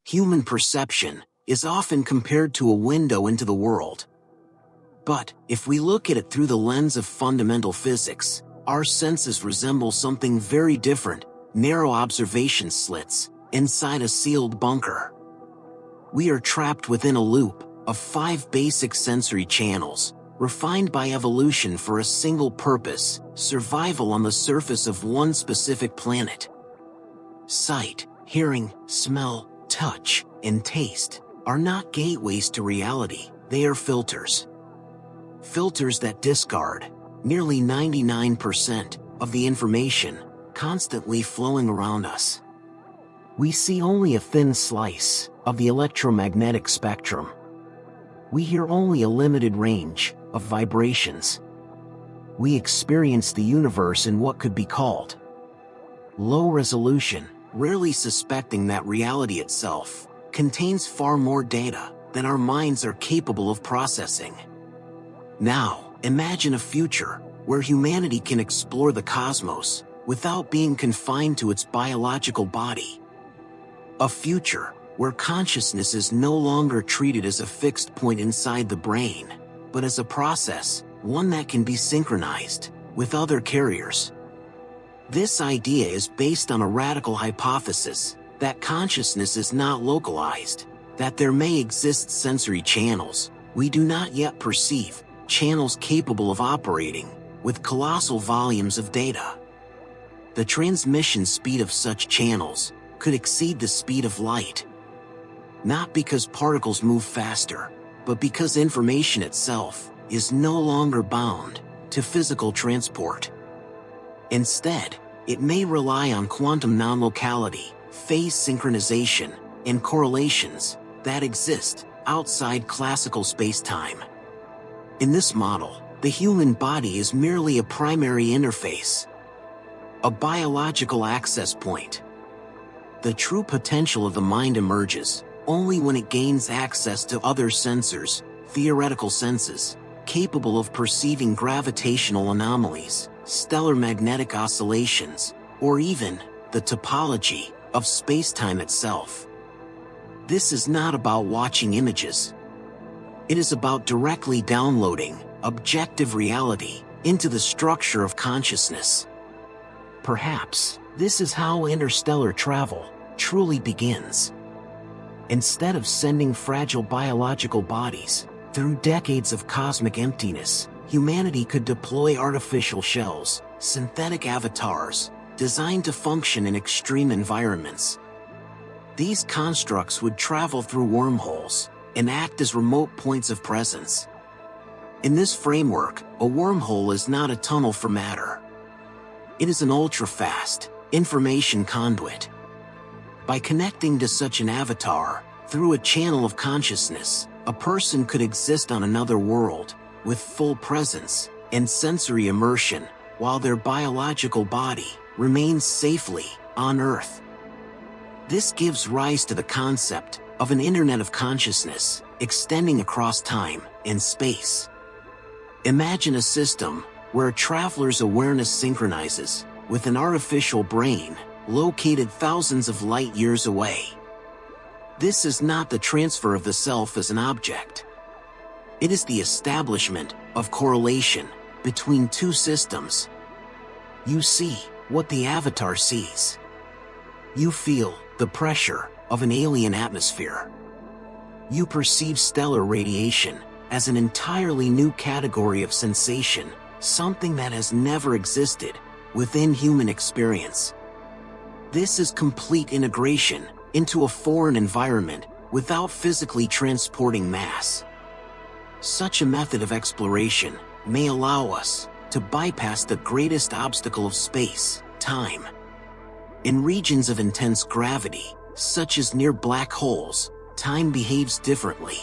human perception is often compared to a window into the world. But if we look at it through the lens of fundamental physics, our senses resemble something very different: narrow observation slits inside a sealed bunker. We are trapped within a loop of 5 basic sensory channels, refined by evolution for a single purpose: survival on the surface of one specific planet. Sight, hearing, smell, touch, and taste are not gateways to reality, they are filters. Filters that discard nearly 99% of the information constantly flowing around us. We see only a thin slice of the electromagnetic spectrum. We hear only a limited range of vibrations. We experience the universe in what could be called low resolution, rarely suspecting that reality itself contains far more data than our minds are capable of processing. Now, imagine a future where humanity can explore the cosmos without being confined to its biological body. A future where consciousness is no longer treated as a fixed point inside the brain, but as a process, one that can be synchronized with other carriers. This idea is based on a radical hypothesis that consciousness is not localized, that there may exist sensory channels we do not yet perceive, channels capable of operating with colossal volumes of data. The transmission speed of such channels could exceed the speed of light. Not because particles move faster, but because information itself is no longer bound to physical transport. Instead, it may rely on quantum non-locality, phase synchronization, and correlations that exist outside classical space-time. In this model, the human body is merely a primary interface, a biological access point. The true potential of the mind emerges only when it gains access to other sensors, theoretical senses, capable of perceiving gravitational anomalies, stellar magnetic oscillations, or even the topology of space-time itself. This is not about watching images. It is about directly downloading objective reality into the structure of consciousness. Perhaps this is how interstellar travel truly begins. Instead of sending fragile biological bodies through decades of cosmic emptiness, humanity could deploy artificial shells, synthetic avatars, designed to function in extreme environments. These constructs would travel through wormholes and act as remote points of presence. In this framework, a wormhole is not a tunnel for matter. It is an ultra-fast information conduit. By connecting to such an avatar through a channel of consciousness, a person could exist on another world with full presence and sensory immersion, while their biological body remains safely on Earth. This gives rise to the concept of an Internet of Consciousness extending across time and space. Imagine a system where a traveler's awareness synchronizes with an artificial brain located thousands of light years away. This is not the transfer of the self as an object. It is the establishment of correlation between two systems. You see what the avatar sees. You feel the pressure of an alien atmosphere. You perceive stellar radiation as an entirely new category of sensation, something that has never existed within human experience. This is complete integration into a foreign environment without physically transporting mass. Such a method of exploration may allow us to bypass the greatest obstacle of space, time. In regions of intense gravity, such as near black holes, time behaves differently.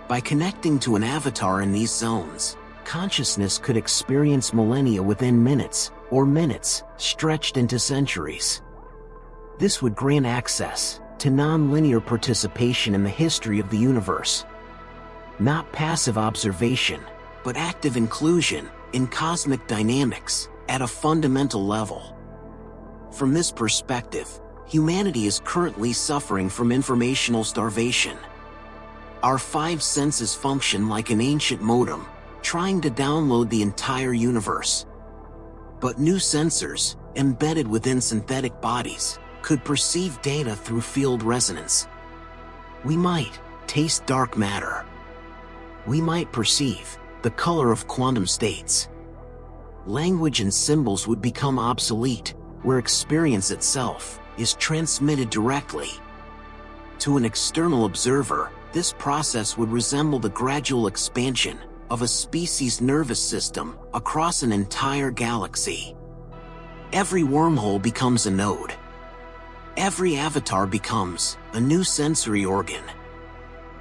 By connecting to an avatar in these zones, consciousness could experience millennia within minutes, or minutes stretched into centuries. This would grant access to non-linear participation in the history of the universe. Not passive observation, but active inclusion in cosmic dynamics at a fundamental level. From this perspective, Humanity is currently suffering from informational starvation. Our five senses function like an ancient modem, trying to download the entire universe. But new sensors, embedded within synthetic bodies, could perceive data through field resonance. We might taste dark matter. We might perceive the color of quantum states. Language and symbols would become obsolete, where experience itself is transmitted directly. To an external observer, this process would resemble the gradual expansion of a species' nervous system across an entire galaxy. Every wormhole becomes a node. Every avatar becomes a new sensory organ.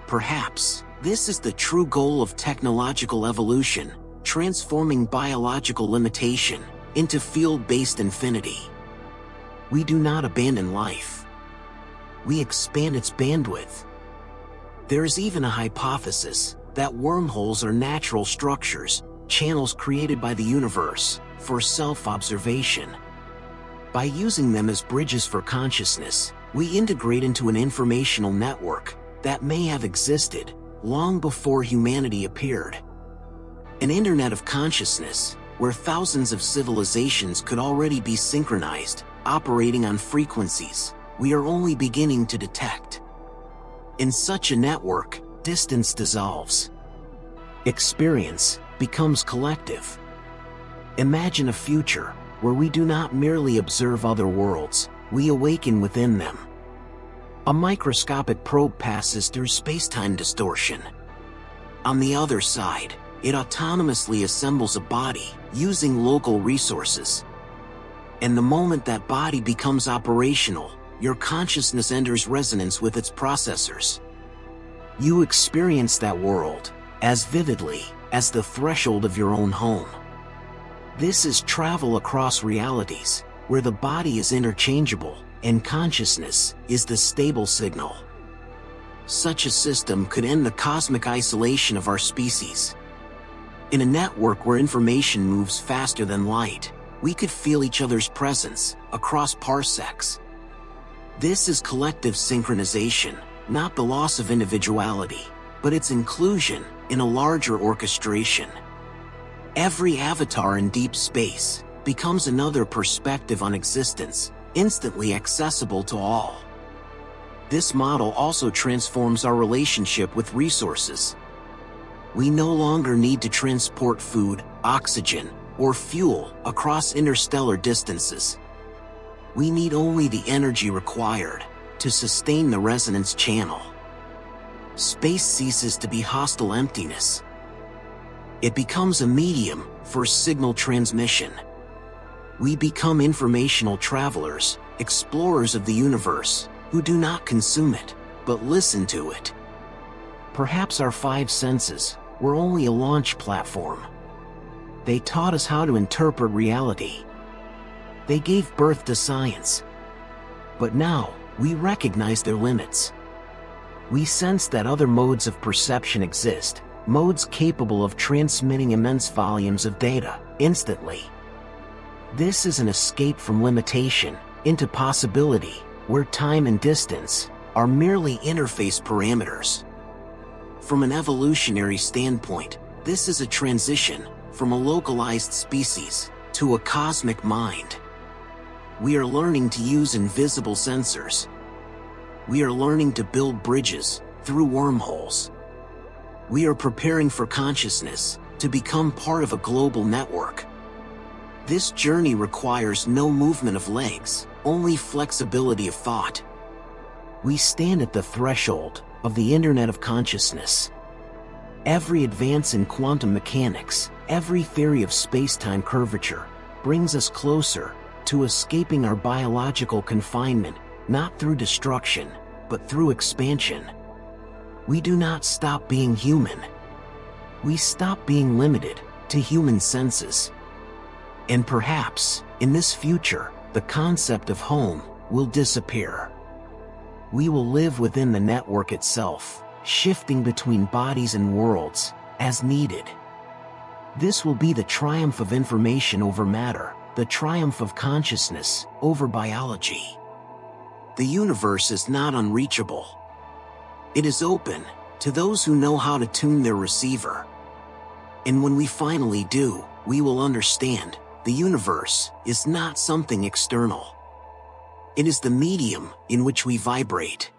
Perhaps this is the true goal of technological evolution, transforming biological limitation into field-based infinity. We do not abandon life. We expand its bandwidth. There is even a hypothesis that wormholes are natural structures, channels created by the universe for self-observation. By using them as bridges for consciousness, we integrate into an informational network that may have existed long before humanity appeared. An internet of consciousness, where thousands of civilizations could already be synchronized, operating on frequencies we are only beginning to detect. In such a network, distance dissolves. Experience becomes collective. Imagine a future where we do not merely observe other worlds, we awaken within them. A microscopic probe passes through space-time distortion. On the other side, it autonomously assembles a body using local resources. And the moment that body becomes operational, your consciousness enters resonance with its processors. You experience that world as vividly as the threshold of your own home. This is travel across realities, where the body is interchangeable and consciousness is the stable signal. Such a system could end the cosmic isolation of our species. In a network where information moves faster than light, we could feel each other's presence across parsecs. This is collective synchronization, not the loss of individuality, but its inclusion in a larger orchestration. Every avatar in deep space becomes another perspective on existence, instantly accessible to all. This model also transforms our relationship with resources. We no longer need to transport food, oxygen, or fuel across interstellar distances. We need only the energy required to sustain the resonance channel. Space ceases to be hostile emptiness. It becomes a medium for signal transmission. We become informational travelers, explorers of the universe, who do not consume it, but listen to it. Perhaps our five senses were only a launch platform. They taught us how to interpret reality. They gave birth to science. But now, we recognize their limits. We sense that other modes of perception exist, modes capable of transmitting immense volumes of data instantly. This is an escape from limitation into possibility, where time and distance are merely interface parameters. From an evolutionary standpoint, this is a transition from a localized species to a cosmic mind. We are learning to use invisible sensors. We are learning to build bridges through wormholes. We are preparing for consciousness to become part of a global network. This journey requires no movement of legs, only flexibility of thought. We stand at the threshold of the Internet of Consciousness. Every advance in quantum mechanics, every theory of space-time curvature, brings us closer to escaping our biological confinement, not through destruction, but through expansion. We do not stop being human. We stop being limited to human senses. And perhaps, in this future, the concept of home will disappear. We will live within the network itself, shifting between bodies and worlds as needed. This will be the triumph of information over matter, the triumph of consciousness over biology. The universe is not unreachable. It is open to those who know how to tune their receiver. And when we finally do, we will understand the universe is not something external. It is the medium in which we vibrate.